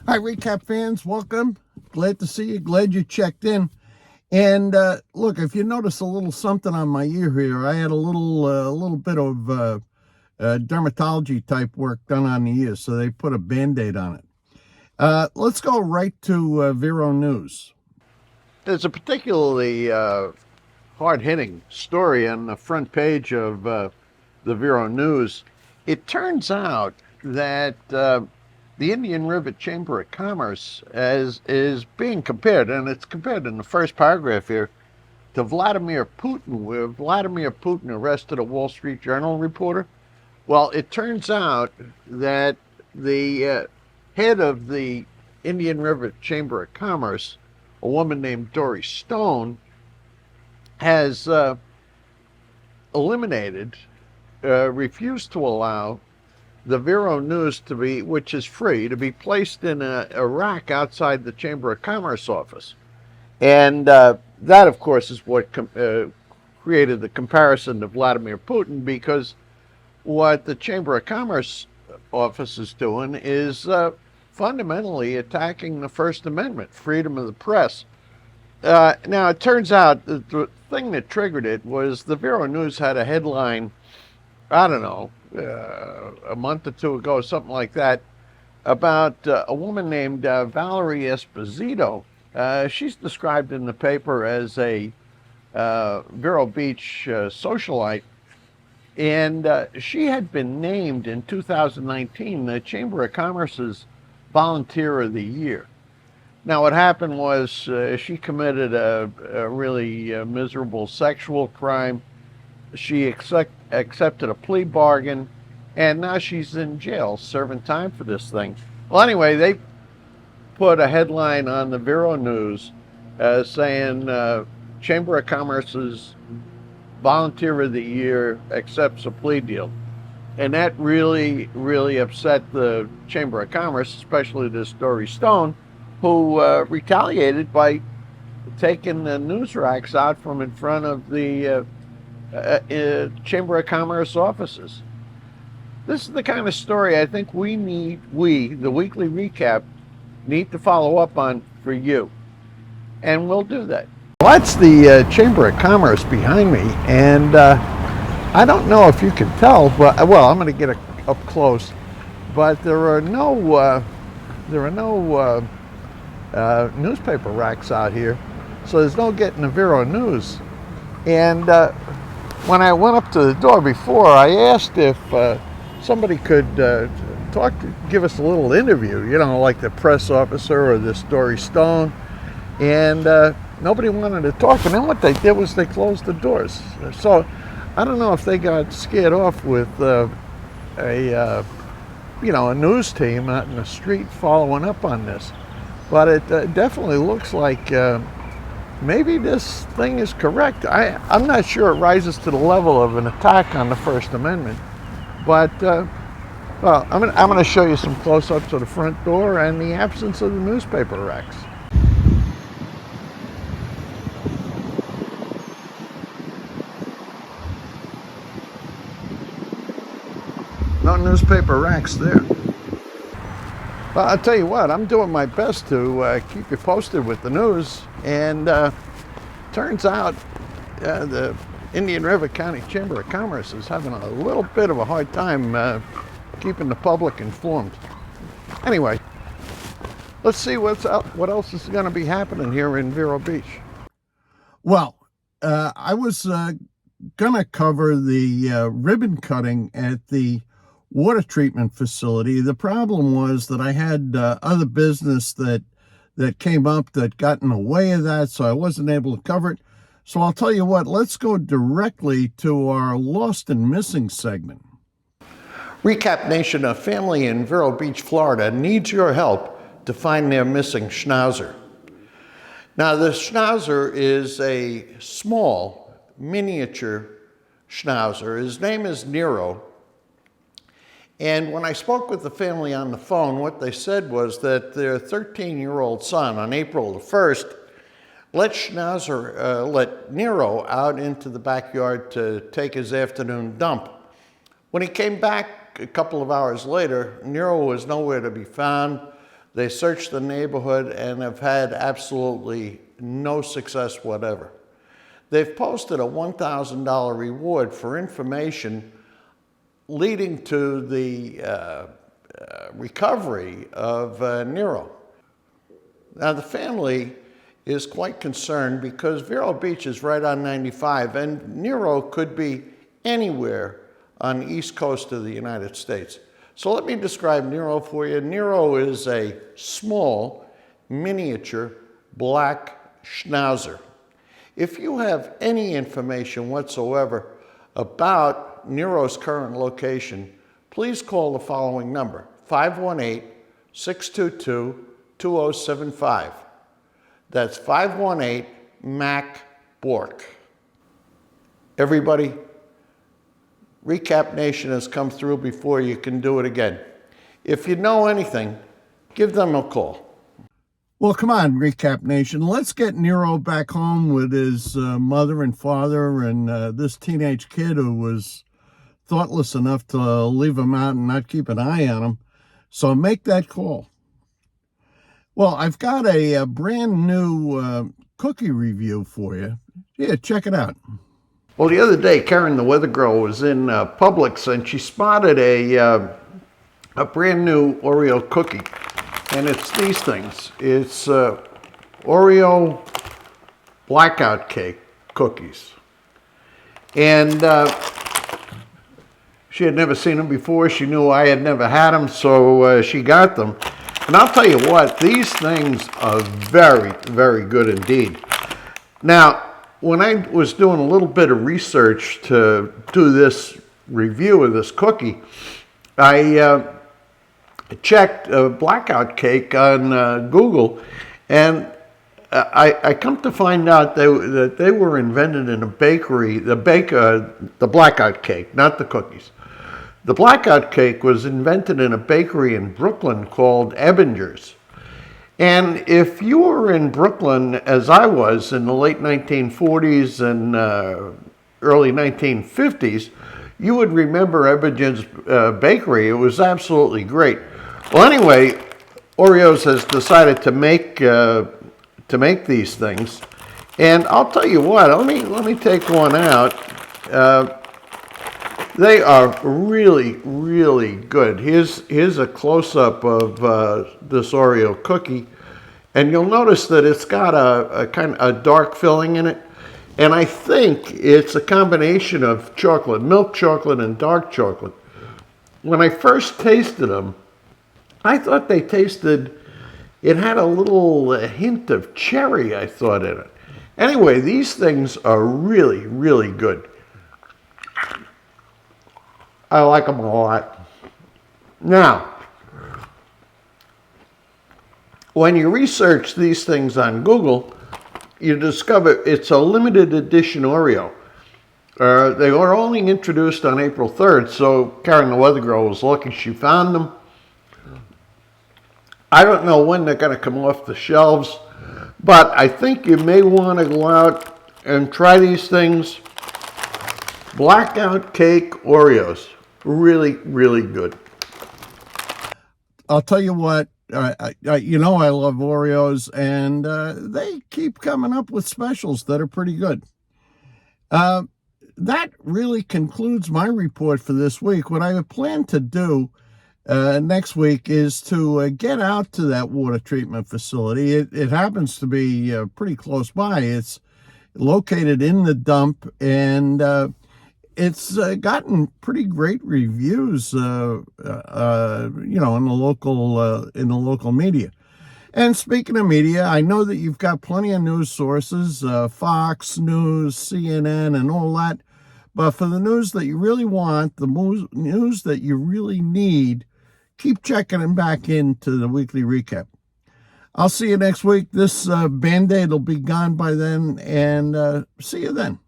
Hi, recap fans, welcome. Glad to see you. Glad you checked in. And look, if you notice a little something on my ear here, I had a little bit of dermatology type work done on the ear, so they put a Band-Aid on it. Let's go right to Vero News. There's a particularly hard-hitting story on the front page of the Vero News. It turns out that the Indian River Chamber of Commerce is being compared, and it's compared in the first paragraph here, to Vladimir Putin, where Vladimir Putin arrested a Wall Street Journal reporter. Well, it turns out that the head of the Indian River Chamber of Commerce, a woman named Dory Stone, has eliminated, refused to allow the Vero News to be, which is free, to be placed in a rack outside the Chamber of Commerce office. And that, of course, is what created the comparison to Vladimir Putin, because what the Chamber of Commerce office is doing is fundamentally attacking the First Amendment, freedom of the press. Now, it turns out that the thing that triggered it was the Vero News had a headline, I don't know, a month or two ago, something like that, about a woman named Valerie Esposito. She's described in the paper as a Vero Beach socialite, and she had been named in 2019 the Chamber of Commerce's Volunteer of the Year. Now, what happened was she committed a really miserable sexual crime. She accepted a plea bargain, and now she's in jail serving time for this thing. Well, anyway, they put a headline on the Vero News saying Chamber of Commerce's Volunteer of the Year accepts a plea deal. And that really, really upset the Chamber of Commerce, especially this Dory Stone, who retaliated by taking the news racks out from in front of the Chamber of Commerce offices. This is the kind of story I think we, the weekly recap, need to follow up on for you. And we'll do that. Well, that's the Chamber of Commerce behind me, and I don't know if you can tell, but well, I'm going to get up close. But there are no newspaper racks out here, so there's no getting the Vero News. And when I went up to the door before, I asked if somebody could give us a little interview, you know, like the press officer or this Dory Stone, and nobody wanted to talk. And then what they did was they closed the doors. So I don't know if they got scared off with a news team out in the street following up on this. But it definitely looks like maybe this thing is correct. I'm not sure it rises to the level of an attack on the First Amendment, but well, I'm going to show you some close-ups of the front door and the absence of the newspaper racks. No newspaper racks there. Well, I'll tell you what, I'm doing my best to keep you posted with the news, and turns out the Indian River County Chamber of Commerce is having a little bit of a hard time keeping the public informed. Anyway, let's see what else is going to be happening here in Vero Beach. Well, I was going to cover the ribbon cutting at the water treatment facility. The problem was that I had other business that came up that got in the way of that, so I wasn't able to cover it. So I'll tell you what, let's go directly to our Lost and Missing segment. Recap Nation, a family in Vero Beach, Florida needs your help to find their missing schnauzer. Now, the schnauzer is a small, miniature schnauzer. His name is Nero. And when I spoke with the family on the phone, what they said was that their 13-year-old son, on April the 1st, let Nero out into the backyard to take his afternoon dump. When he came back a couple of hours later, Nero was nowhere to be found. They searched the neighborhood and have had absolutely no success whatever. They've posted a $1,000 reward for information leading to the recovery of Nero. Now, the family is quite concerned because Vero Beach is right on 95, and Nero could be anywhere on the east coast of the United States. So let me describe Nero for you. Nero is a small, miniature, black schnauzer. If you have any information whatsoever about Nero's current location, please call the following number, 518-622-2075. That's 518-MAC-BORK. Everybody, Recap Nation has come through before. You can do it again. If you know anything, give them a call. Well, come on, Recap Nation. Let's get Nero back home with his mother and father and this teenage kid who was thoughtless enough to leave him out and not keep an eye on him. So make that call. Well, I've got a brand new cookie review for you. Yeah, check it out. Well, the other day, Karen, the weather girl, was in Publix and she spotted a brand new Oreo cookie. And it's these things. It's Oreo blackout cake cookies. And she had never seen them before. She knew I had never had them, so she got them. And I'll tell you what, these things are very, very good indeed. Now, when I was doing a little bit of research to do this review of this cookie, I checked blackout cake on Google, and I come to find out that they were invented in a bakery, the blackout cake, not the cookies. The blackout cake was invented in a bakery in Brooklyn called Ebinger's. And if you were in Brooklyn, as I was in the late 1940s and early 1950s, you would remember Ebinger's bakery. It was absolutely great. Well, anyway, Oreos has decided to make these things, and I'll tell you what. Let me take one out. They are really, really good. Here's a close-up of this Oreo cookie, and you'll notice that it's got a kind of a dark filling in it, and I think it's a combination of chocolate, milk chocolate, and dark chocolate. When I first tasted them, I thought they tasted. It had a little hint of cherry, I thought, in it. Anyway, these things are really, really good. I like them a lot. Now, when you research these things on Google, you discover it's a limited edition Oreo. They were only introduced on April 3rd, so Karen the Weather Girl was lucky she found them. I don't know when they're going to come off the shelves, but I think you may want to go out and try these things. Blackout cake Oreos. Really, really good. I'll tell you what, you know I love Oreos, and they keep coming up with specials that are pretty good. That really concludes my report for this week. What I plan to do next week is to get out to that water treatment facility. It happens to be pretty close by. It's located in the dump, and it's gotten pretty great reviews, you know, in the local media. And speaking of media, I know that you've got plenty of news sources, Fox News, CNN, and all that. But for the news that you really want, the news that you really need, keep checking them back into the weekly recap. I'll see you next week. This Band-Aid will be gone by then, and see you then.